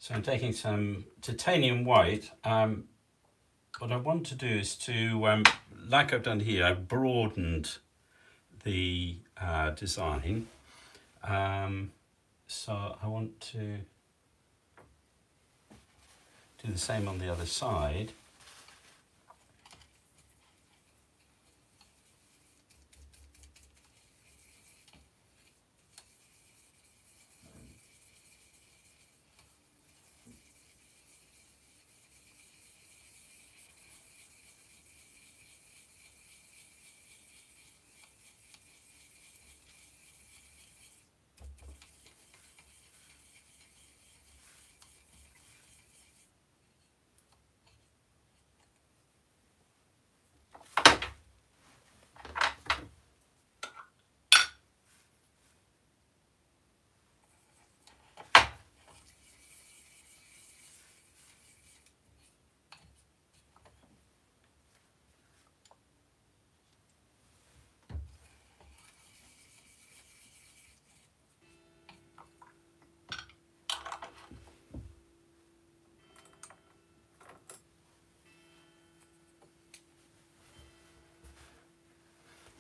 So I'm taking some titanium white. What I want to do is to, like I've done here, I've broadened the design. So I want to do the same on the other side.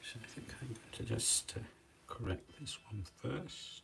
So I think I'm going to just correct this one first.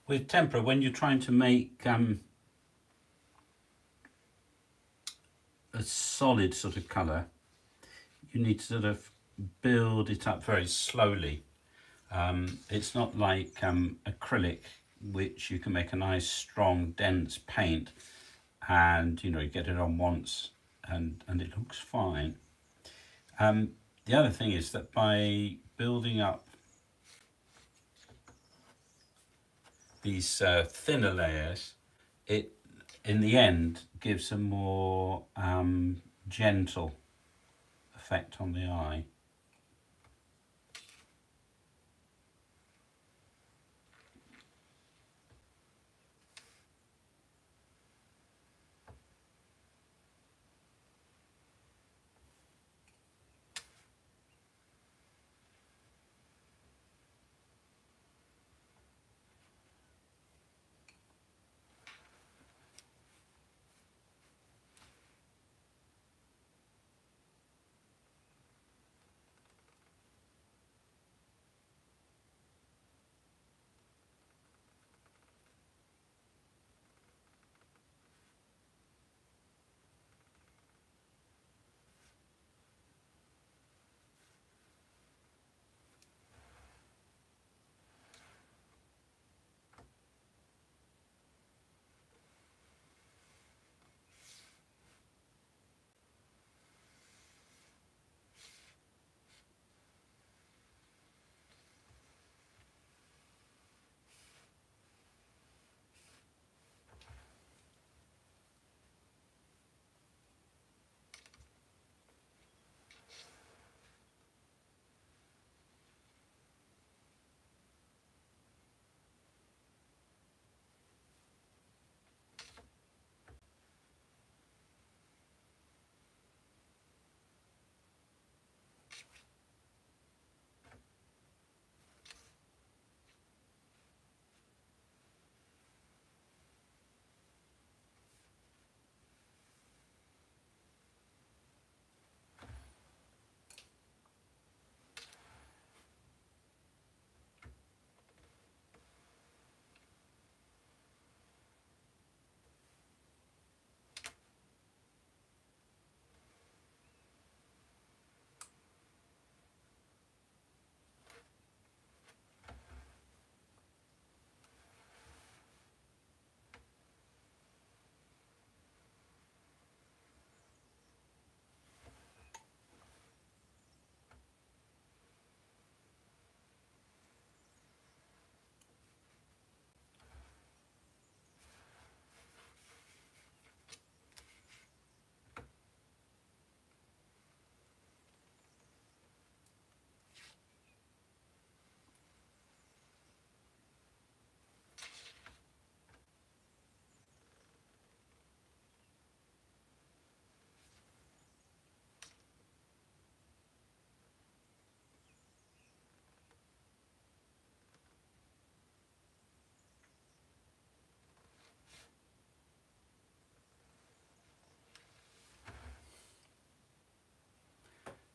with tempera, when you're trying to make a solid sort of colour, you need to sort of build it up very slowly. It's not like acrylic, which you can make a nice, strong, dense paint, and you get it on once, and it looks fine. The other thing is that by building up these thinner layers, it in the end gives a more gentle effect on the eye.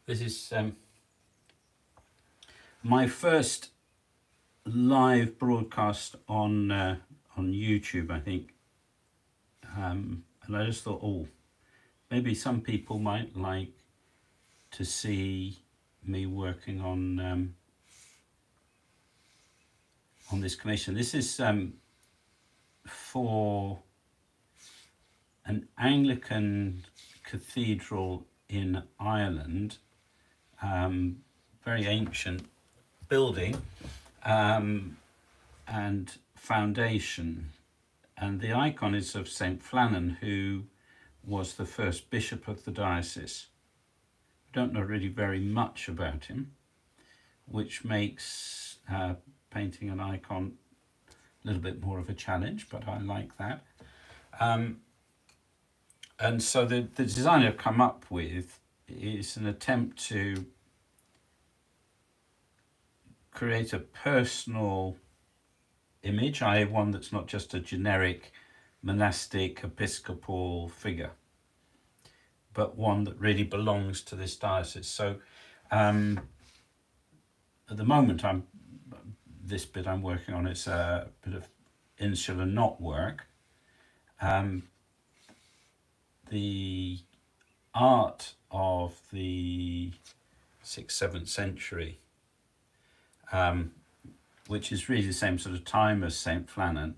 This is my first live broadcast on YouTube, I think, and I just thought, oh, maybe some people might like to see me working on this commission. This is for an Anglican cathedral in Ireland, very ancient building and foundation, and the icon is of St Flannan, who was the first bishop of the diocese. We don't know really very much about him, which makes painting an icon a little bit more of a challenge, but I like that. And so the design I've come up with is an attempt to create a personal image, i.e. one that's not just a generic monastic episcopal figure, but one that really belongs to this diocese. So at the moment, this bit I'm working on is a bit of Insular not work. The art of the 6th, 7th century, which is really the same sort of time as St Flannan,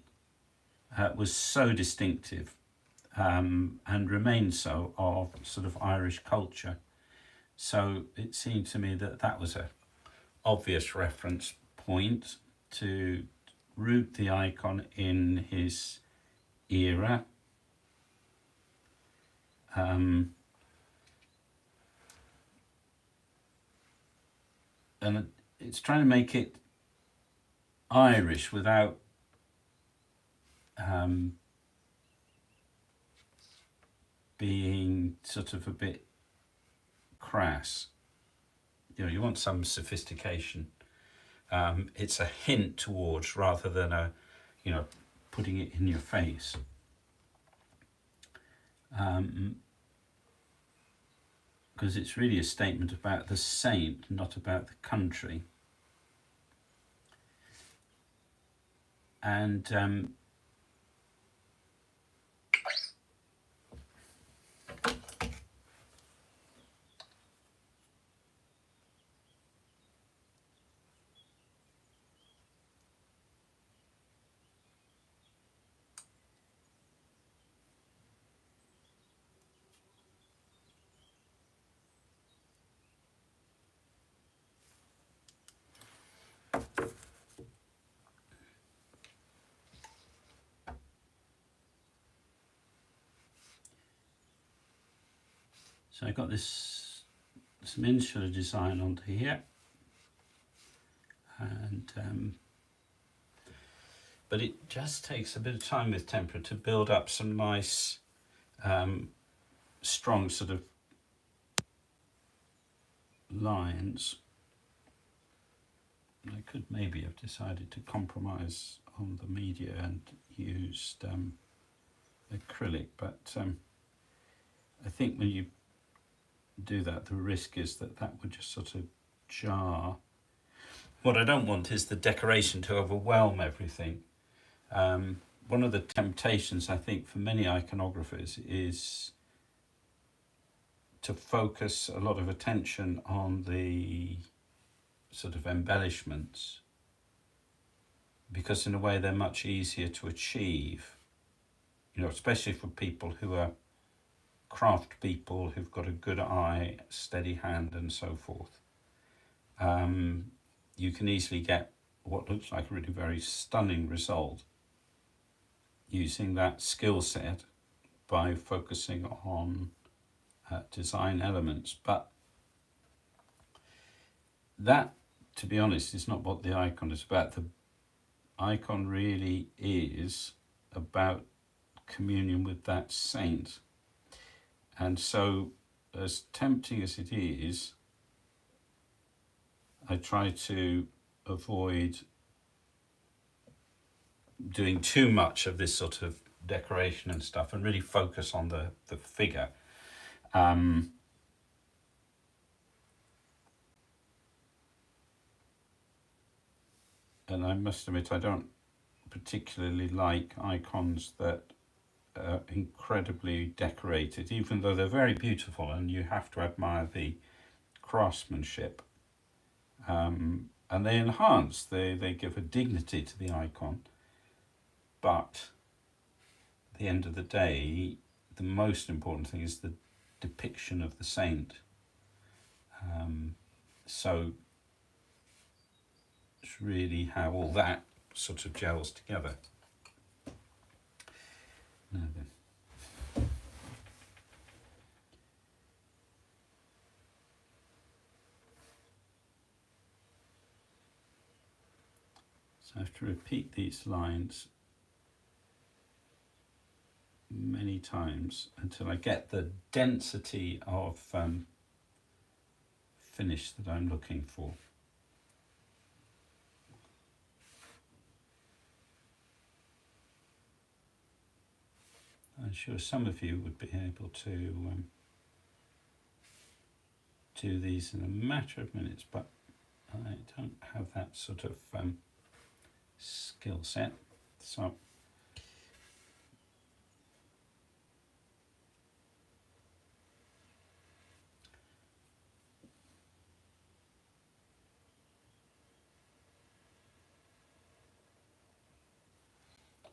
was so distinctive, and remains so, of sort of Irish culture. So it seemed to me that that was a obvious reference point to root the icon in his era. And it's trying to make it Irish without being sort of a bit crass. You know, you want some sophistication. It's a hint towards rather than a, you know, putting it in your face. Because it's really a statement about the saint, not about the country. And so I got this some insular design onto here, and but it just takes a bit of time with tempera to build up some nice strong sort of lines. I could maybe have decided to compromise on the media and used acrylic, but I think when you do that, the risk is that that would just sort of jar. What I don't want is the decoration to overwhelm everything. One of the temptations, I think, for many iconographers is to focus a lot of attention on the sort of embellishments, because in a way they're much easier to achieve, you know, especially for people who are craft people who've got a good eye, steady hand, and so forth. You can easily get what looks like a really very stunning result using that skill set by focusing on design elements. But that, to be honest, is not what the icon is about. The icon really is about communion with that saint. And so, as tempting as it is, I try to avoid doing too much of this sort of decoration and stuff and really focus on the figure. And I must admit, I don't particularly like icons that are incredibly decorated, even though they're very beautiful and you have to admire the craftsmanship. And they enhance, they give a dignity to the icon. But at the end of the day, the most important thing is the depiction of the saint. So it's really how all that sort of gels together. Now then. So I have to repeat these lines many times until I get the density of finish that I'm looking for. I'm sure some of you would be able to do these in a matter of minutes, but I don't have that sort of skill set. So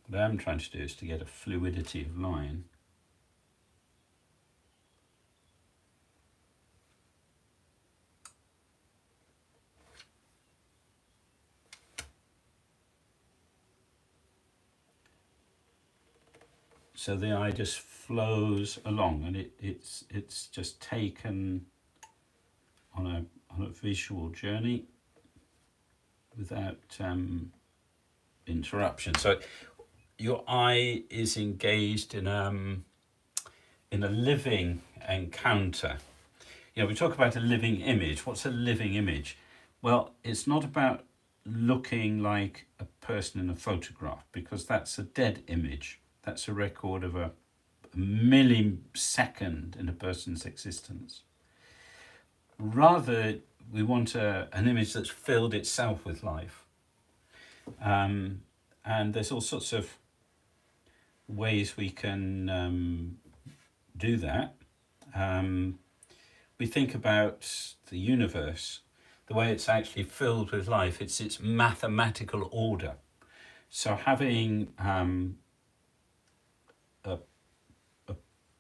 What I am trying to do is to get a fluidity of line. So the eye just flows along, and it's just taken on a visual journey without interruption. So your eye is engaged in a living encounter. You know, we talk about a living image. What's a living image? Well, it's not about looking like a person in a photograph, because that's a dead image. That's a record of a millisecond in a person's existence. Rather, we want an image that's filled itself with life. And there's all sorts of ways we can do that. We think about the universe, the way it's actually filled with life. It's its mathematical order. So having a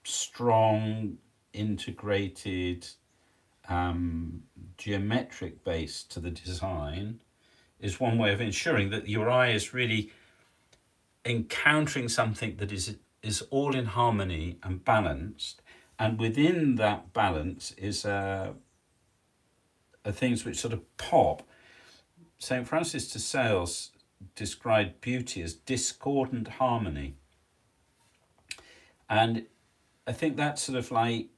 strong, integrated, geometric base to the design is one way of ensuring that your eye is really encountering something that is all in harmony and balanced, and within that balance is things which sort of pop. St Francis de Sales described beauty as discordant harmony, and I think that's sort of like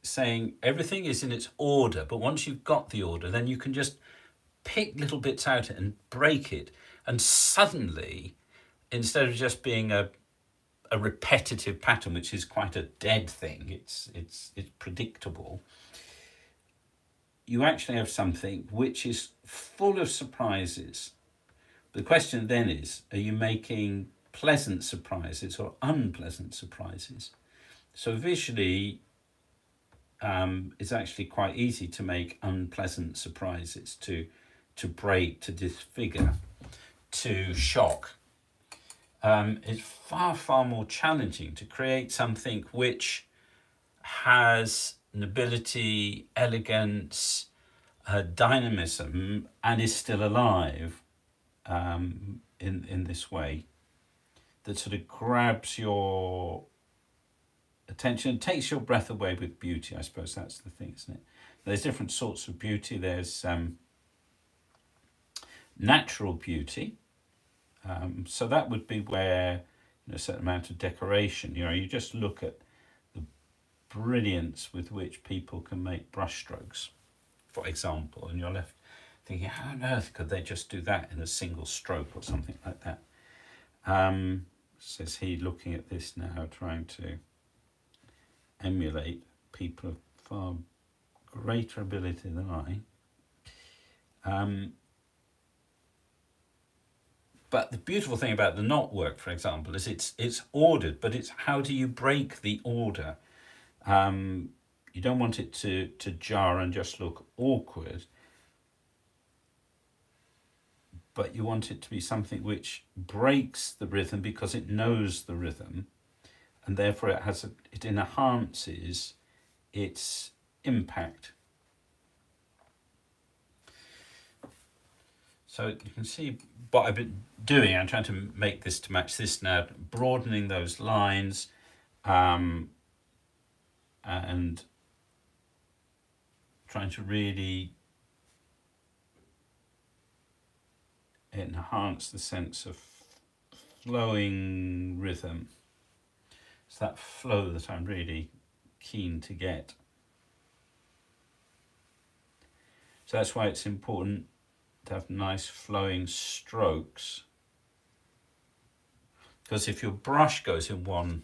saying everything is in its order, but once you've got the order, then you can just pick little bits out and break it, and suddenly, instead of just being a repetitive pattern, which is quite a dead thing, it's predictable, you actually have something which is full of surprises. The question then is, are you making pleasant surprises or unpleasant surprises? So visually, it's actually quite easy to make unpleasant surprises, to break, to disfigure, to shock. It's far more challenging to create something which has nobility, elegance, dynamism, and is still alive in this way, that sort of grabs your attention and takes your breath away with beauty. I suppose that's the thing, isn't it? There's different sorts of beauty. There's natural beauty. So that would be where, you know, a certain amount of decoration, you know, you just look at the brilliance with which people can make brushstrokes, for example, and you're left thinking, how on earth could they just do that in a single stroke or something like that? Says he, looking at this now, trying to emulate people of far greater ability than I. But the beautiful thing about the knotwork, for example, is it's ordered, but it's how do you break the order? You don't want it to jar and just look awkward, but you want it to be something which breaks the rhythm because it knows the rhythm, and therefore it enhances its impact. So you can see what I've been doing. I'm trying to make this to match this now, broadening those lines, and trying to really enhance the sense of flowing rhythm. It's that flow that I'm really keen to get. So that's why it's important to have nice flowing strokes, because if your brush goes in one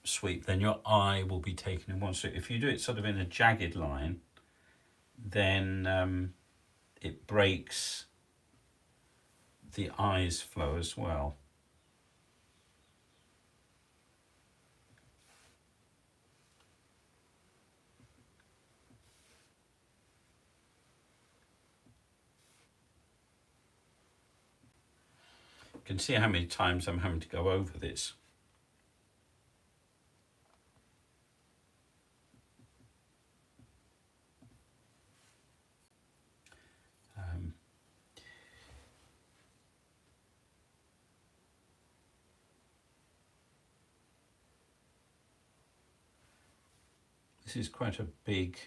sweep, then your eye will be taken in one sweep. If you do it sort of in a jagged line, then it breaks the eye's flow as well. can see how many times I'm having to go over this. This is quite a big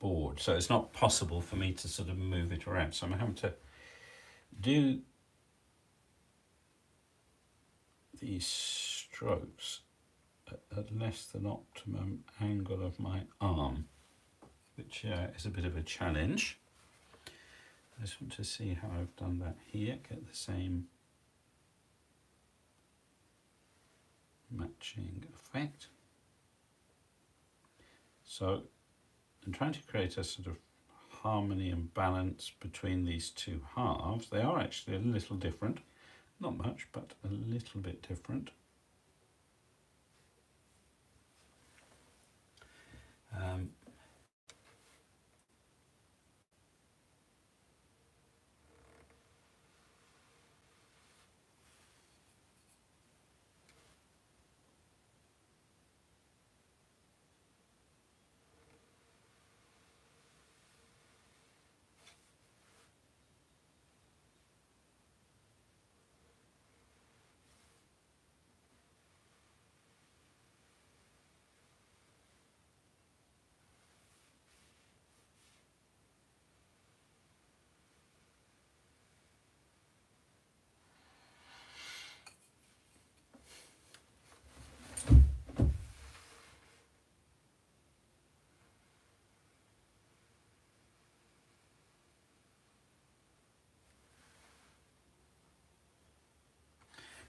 board, so it's not possible for me to sort of move it around. So I'm having to do these strokes at less than optimum angle of my arm, which is a bit of a challenge. I just want to see how I've done that here, get the same matching effect. So I'm trying to create a sort of harmony and balance between these two halves. They are actually a little different, not much, but a little bit different.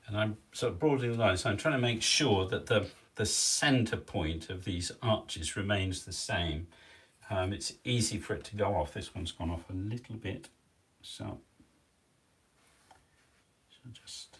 And I'm sort of broadening the line, so I'm trying to make sure that the center point of these arches remains the same. It's easy for it to go off. This one's gone off a little bit, so just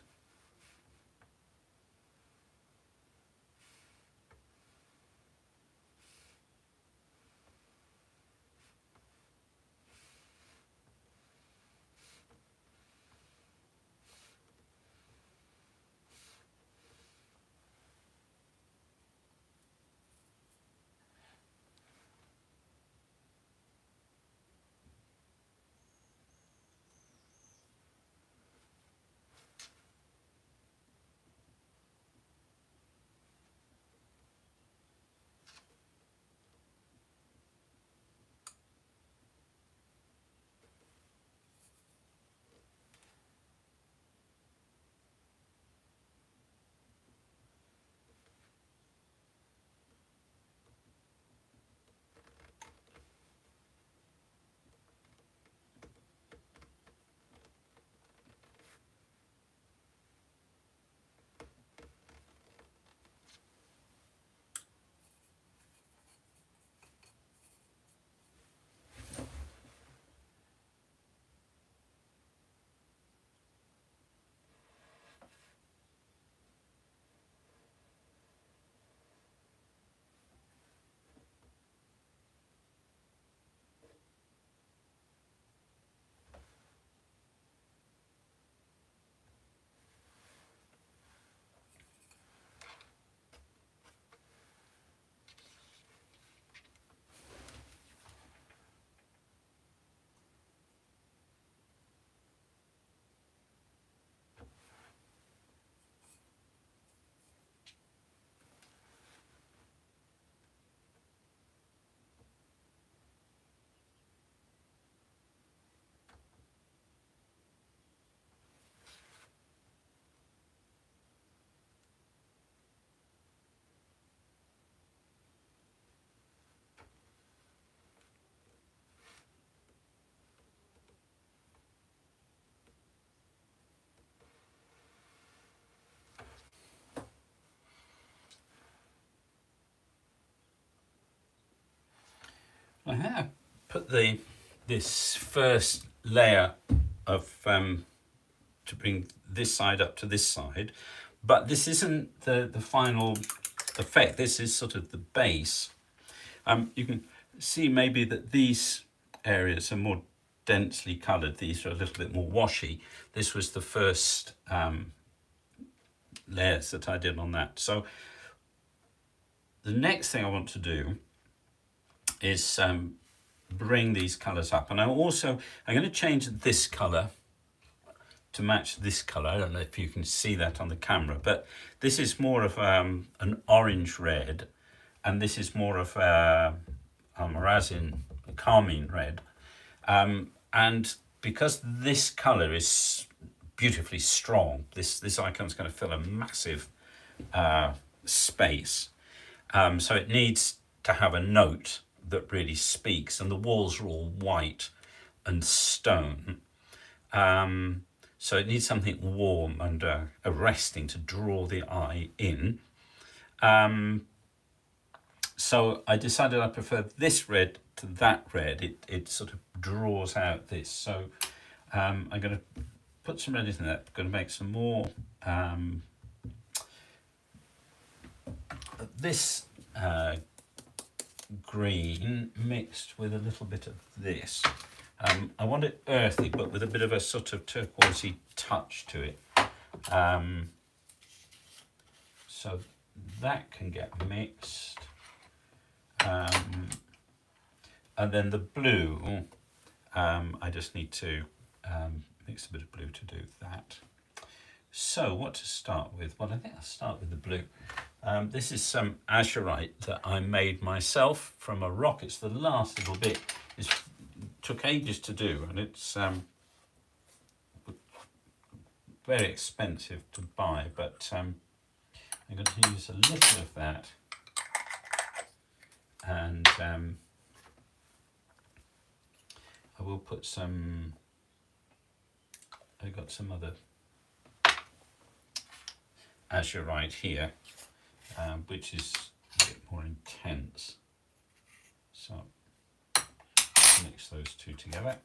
I have put this first layer of to bring this side up to this side, but this isn't the final effect. This is sort of the base. You can see maybe that these areas are more densely coloured. These are a little bit more washy. This was the first layers that I did on that. So the next thing I want to do is bring these colours up. And I'm going to change this colour to match this colour. I don't know if you can see that on the camera, but this is more of an orange red, and this is more of a resin, a carmine red. And because this colour is beautifully strong, this icon's going to fill a massive space. So it needs to have a note that really speaks, and the walls are all white and stone. So it needs something warm and arresting to draw the eye in. So I decided I prefer this red to that red. It sort of draws out this. So I'm going to put some red in there. I'm going to make some more. This green mixed with a little bit of this. I want it earthy, but with a bit of a sort of turquoisey touch to it. So that can get mixed. And then the blue, I just need to mix a bit of blue to do that. So what to start with? Well, I think I'll start with the blue. This is some azurite that I made myself from a rock. It's the last little bit. It took ages to do, and it's very expensive to buy, but I'm going to use a little of that, and I will put some, I've got some other azurite here, which is a bit more intense. So mix those two together.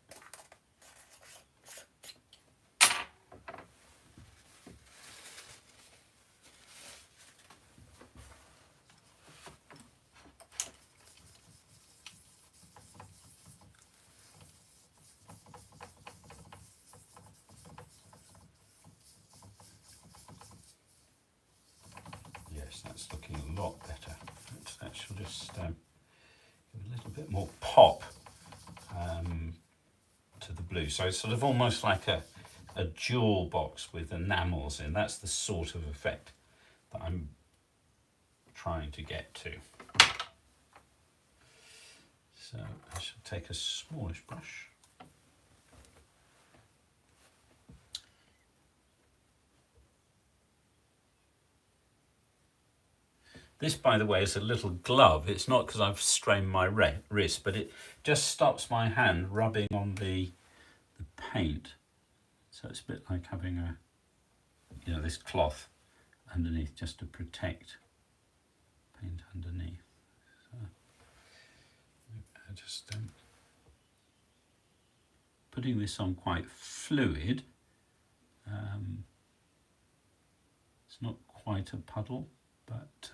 Yes, that's looking a lot better. That should just give a little bit more pop to the blue. So it's sort of almost like a jewel box with enamels in. That's the sort of effect that I'm trying to get to. So I shall take a smallish brush. This, by the way, is a little glove. It's not because I've strained my wrist, but it just stops my hand rubbing on the paint. So it's a bit like having a, this cloth underneath just to protect paint underneath. So I just putting this on quite fluid. It's not quite a puddle, but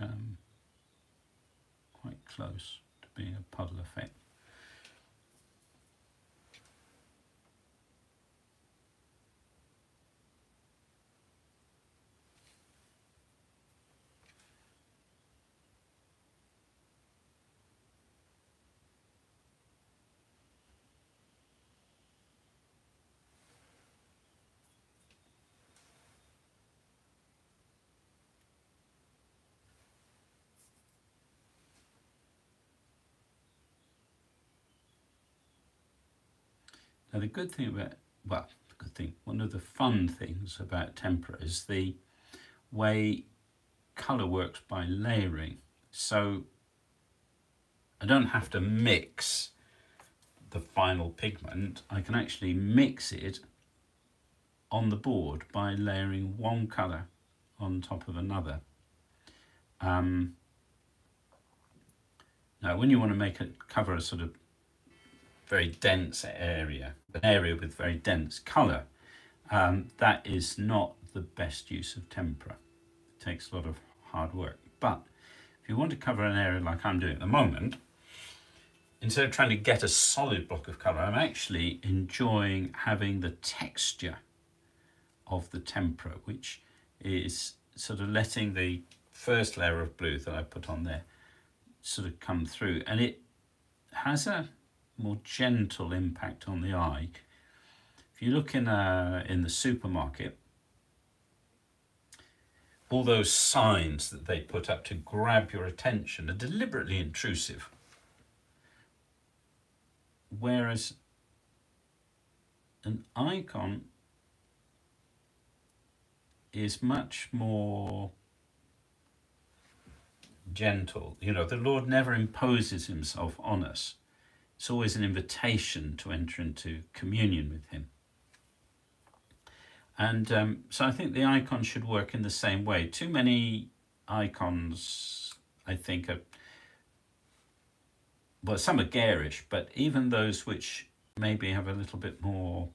quite close to being a puddle effect. Now the good thing about, one of the fun things about tempera is the way colour works by layering. So I don't have to mix the final pigment. I can actually mix it on the board by layering one colour on top of another. Now when you want to make it cover a sort of very dense area, an area with very dense colour, that is not the best use of tempera. It takes a lot of hard work. But if you want to cover an area like I'm doing at the moment, instead of trying to get a solid block of colour, I'm actually enjoying having the texture of the tempera, which is sort of letting the first layer of blue that I put on there sort of come through, and it has a more gentle impact on the eye. If you look in the supermarket, all those signs that they put up to grab your attention are deliberately intrusive, whereas an icon is much more gentle. You know, the Lord never imposes himself on us. It's always an invitation to enter into communion with him. And so I think the icon should work in the same way. Too many icons, I think, are, well, some are garish, but even those which maybe have a little bit more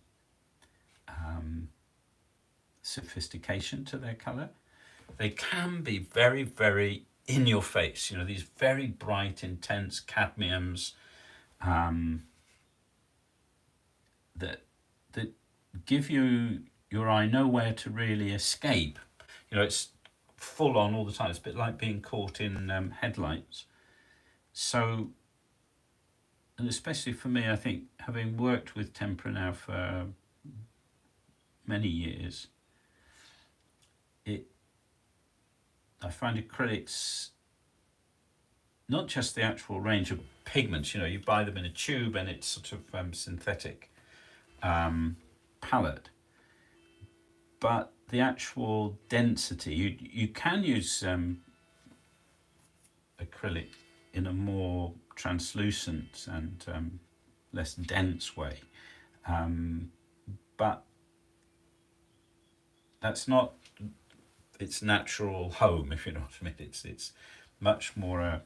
sophistication to their colour, they can be very, very in your face. You know, these very bright, intense cadmiums that give your eye nowhere to really escape. You know, it's full on all the time. It's a bit like being caught in headlights. So, and especially for me, I think, having worked with tempera now for many years, I find acrylics, not just the actual range of pigments, you know, you buy them in a tube and it's sort of synthetic palette, but the actual density. You can use acrylic in a more translucent and less dense way, but that's not its natural home, if you know what I mean. It's much more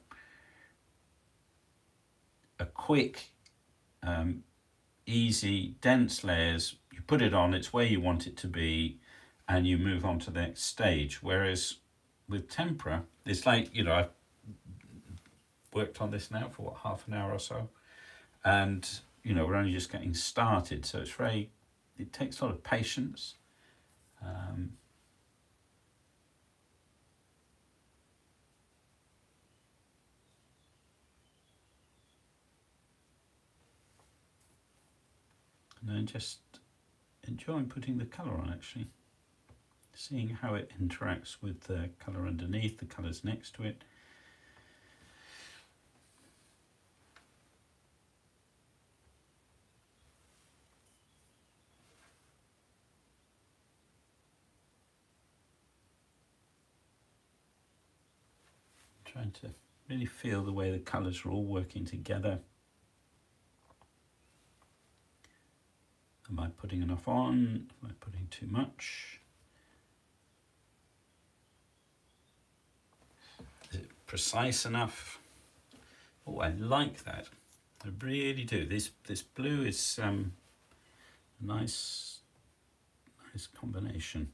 a quick, easy, dense layers. You put it on, it's where you want it to be, and you move on to the next stage. Whereas with tempera, it's like, you know, I've worked on this now for what, half an hour or so, and you know, we're only just getting started, so it takes a lot of patience. And I'm just enjoying putting the colour on, actually. Seeing how it interacts with the colour underneath, the colours next to it. Trying to really feel the way the colours are all working together. Am I putting enough on? Am I putting too much? Is it precise enough? Oh, I like that. I really do. This blue is a nice combination.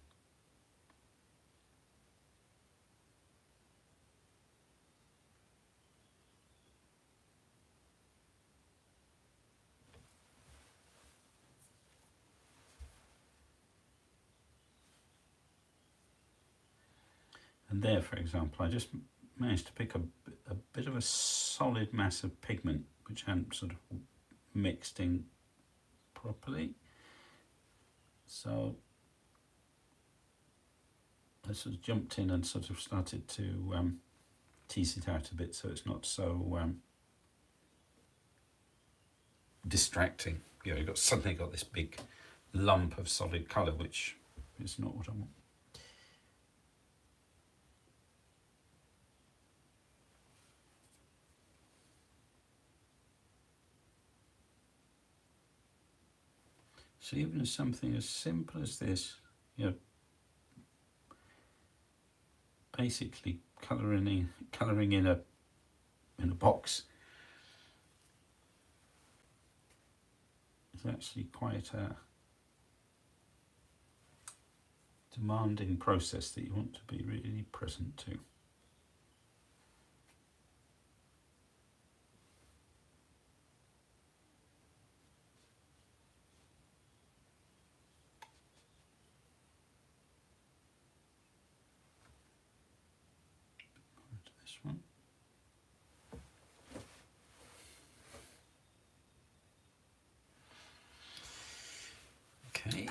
And there, for example, I just managed to pick a bit of a solid mass of pigment which hadn't sort of mixed in properly. So I sort of jumped in and sort of started to tease it out a bit so it's not so distracting. You know, you've suddenly got this big lump of solid colour, which is not what I want. So even as something as simple as this, you know, basically colouring in a box, is actually quite a demanding process that you want to be really present to. Okay.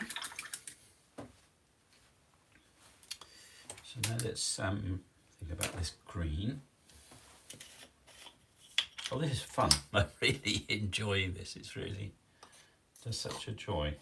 So now let's think about this green. Oh, this is fun. I really enjoy this. It's really just such a joy.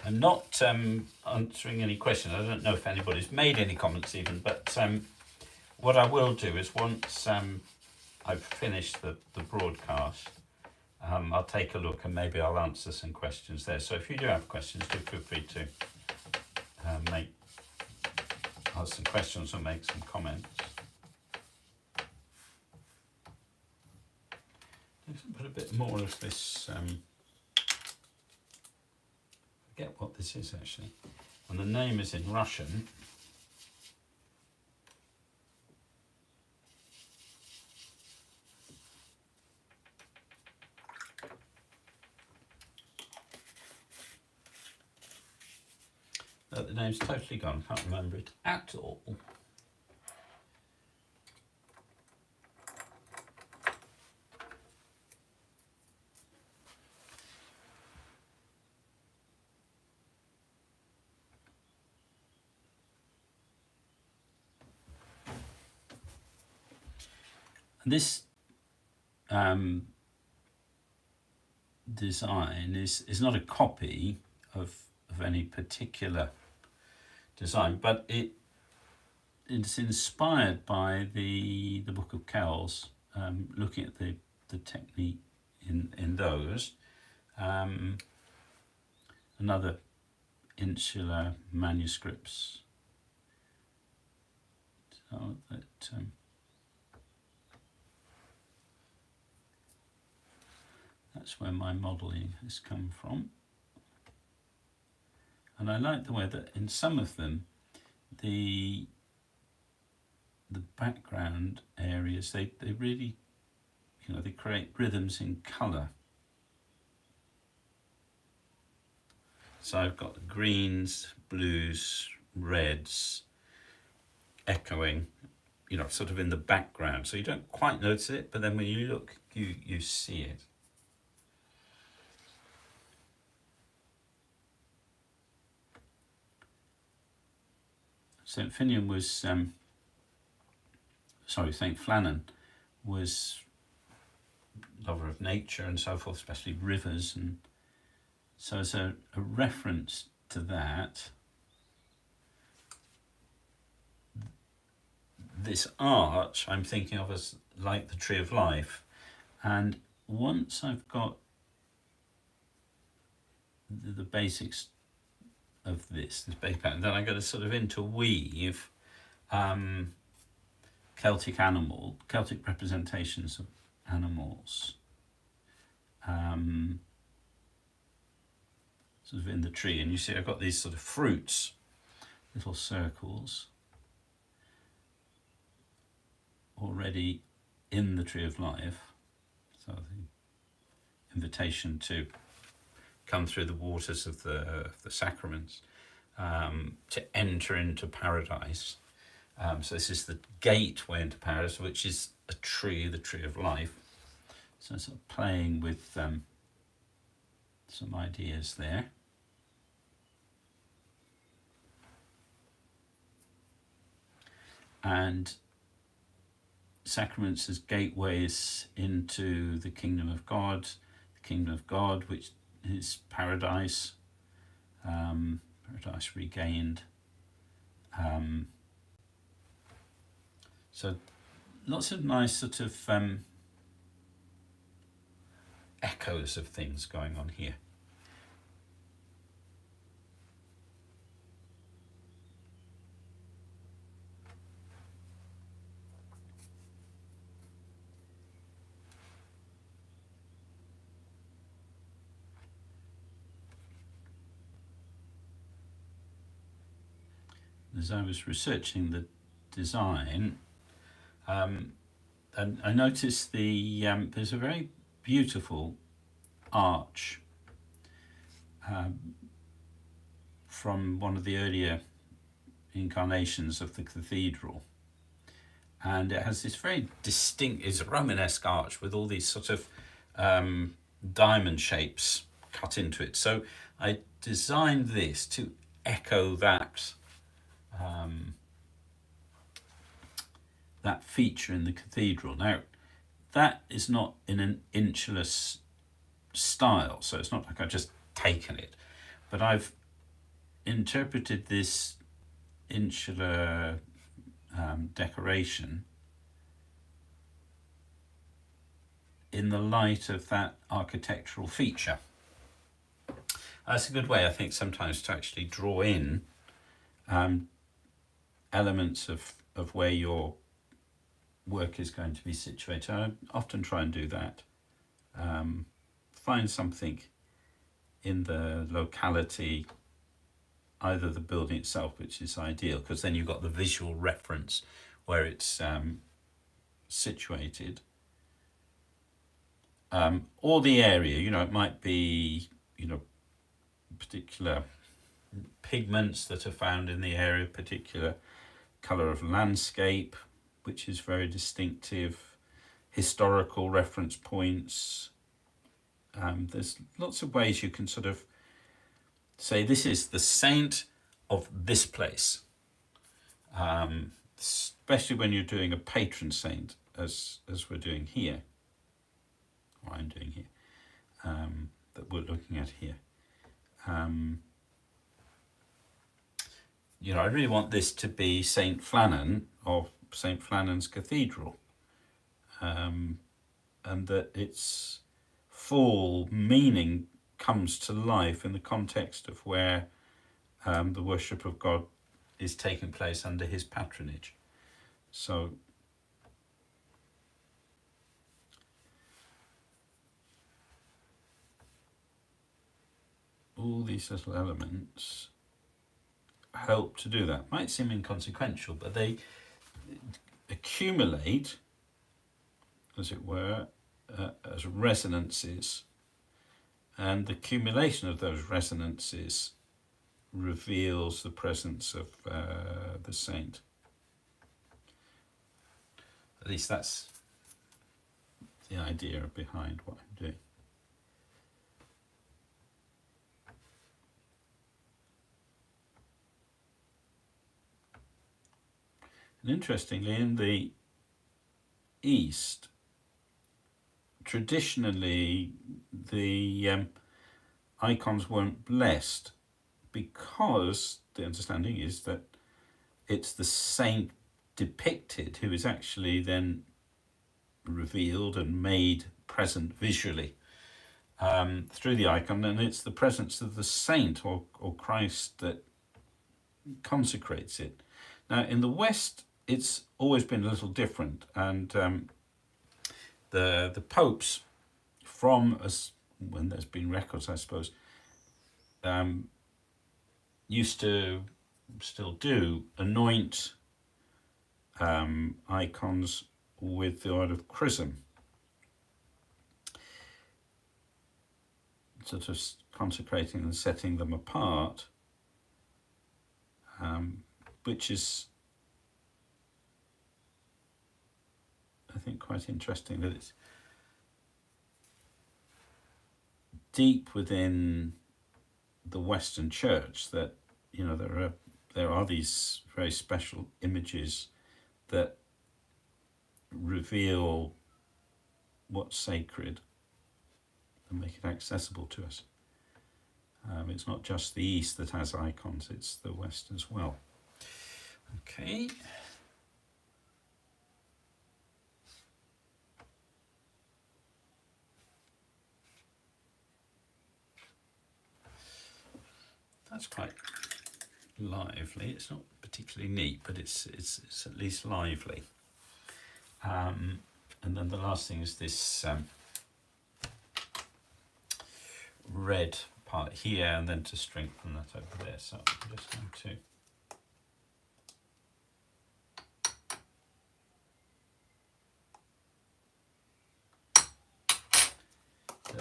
I'm not answering any questions. I don't know if anybody's made any comments even, but what I will do is once I've finished the broadcast, I'll take a look and maybe I'll answer some questions there. So if you do have questions, do feel free to ask some questions or make some comments. Let's put a bit more of this, forget what this is actually, and the name is in Russian. The name's totally gone, I can't remember it at all. This design is not a copy of any particular design, but it's inspired by the Book of Kells, looking at the technique in those. Another Insular manuscripts. So that that's where my modelling has come from. And I like the way that in some of them, the background areas, they really, they create rhythms in colour. So I've got the greens, blues, reds, echoing, sort of in the background. So you don't quite notice it, but then when you look, you see it. St Flannan was, St Flannan was lover of nature and so forth, especially rivers, and so as a reference to that, this art I'm thinking of as like the Tree of Life, and once I've got the basics of this basic pattern, then I'm going to sort of interweave Celtic representations of animals, sort of in the tree. And you see I've got these sort of fruits, little circles, already in the Tree of Life. So the invitation to come through the waters of the sacraments, to enter into paradise. So this is the gateway into paradise, which is a tree, the Tree of Life. So sort of playing with some ideas there. And sacraments as gateways into the kingdom of God, which is paradise, paradise regained. So lots of nice sort of echoes of things going on here. as I was researching the design, and I noticed there's a very beautiful arch from one of the earlier incarnations of the cathedral, and it has this very distinct, it's a Romanesque arch with all these sort of diamond shapes cut into it. So I designed this to echo that feature in the cathedral. Now, that is not in an insular style, so it's not like I've just taken it, but I've interpreted this insular decoration in the light of that architectural feature. That's a good way, I think, sometimes to actually draw in elements of where your work is going to be situated. I often try and do that. Find something in the locality, either the building itself, which is ideal, because then you've got the visual reference where it's situated, or the area. It might be, particular pigments that are found in the area, particular colour of landscape, which is very distinctive, historical reference points. There's lots of ways you can sort of say this is the saint of this place, especially when you're doing a patron saint, as we're doing here, or I'm doing here, that we're looking at here. I really want this to be St Flannan of St Flannan's Cathedral, and that its full meaning comes to life in the context of where the worship of God is taking place under his patronage. So all these little elements help to do that. Might seem inconsequential, but they accumulate, as it were, as resonances, and the accumulation of those resonances reveals the presence of the saint. At least that's the idea behind what I'm doing. And interestingly, in the East, traditionally the icons weren't blessed, because the understanding is that it's the saint depicted who is actually then revealed and made present visually through the icon, and it's the presence of the saint or Christ that consecrates it. Now, in the West, it's always been a little different, and the popes, from when there's been records, I suppose, used to still do anoint icons with the oil of chrism, sort of consecrating and setting them apart, which is, I think, quite interesting that it's deep within the Western Church that there are these very special images that reveal what's sacred and make it accessible to us. It's not just the East that has icons, it's the West as well. Okay. That's quite lively. It's not particularly neat, but it's at least lively. And then the last thing is this red part here, and then to strengthen that over there. So I'm just going to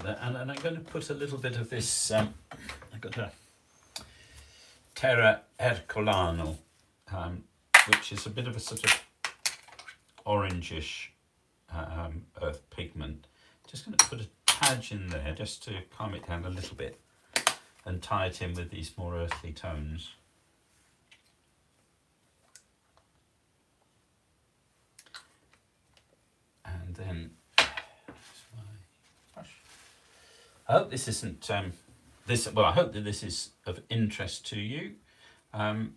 at that. And I'm going to put a little bit of this, I've got a Terra Herculano, which is a bit of a sort of orangish earth pigment. Just going to put a tad in there just to calm it down a little bit and tie it in with these more earthly tones. And then I hope this isn't well, I hope that this is of interest to you. It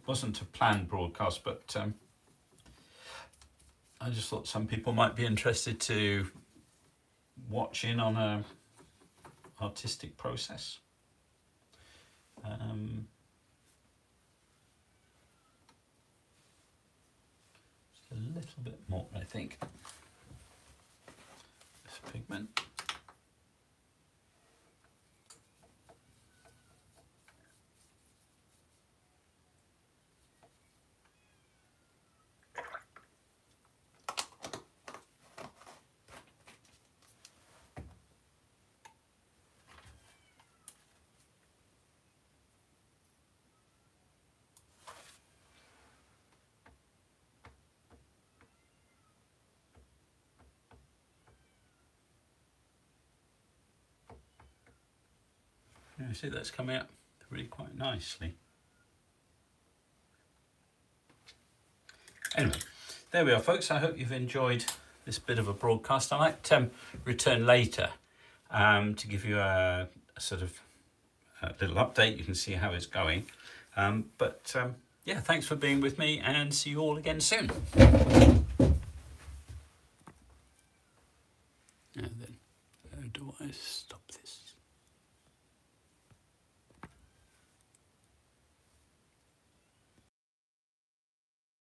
wasn't a planned broadcast, but I just thought some people might be interested to watch in on a artistic process. Just a little bit more, I think. This pigment. You see that's coming out really quite nicely. Anyway, there we are, folks. I hope you've enjoyed this bit of a broadcast. I might return later to give you a sort of a little update. You can see how it's going. Yeah, thanks for being with me, and see you all again soon. And then, how do I stop?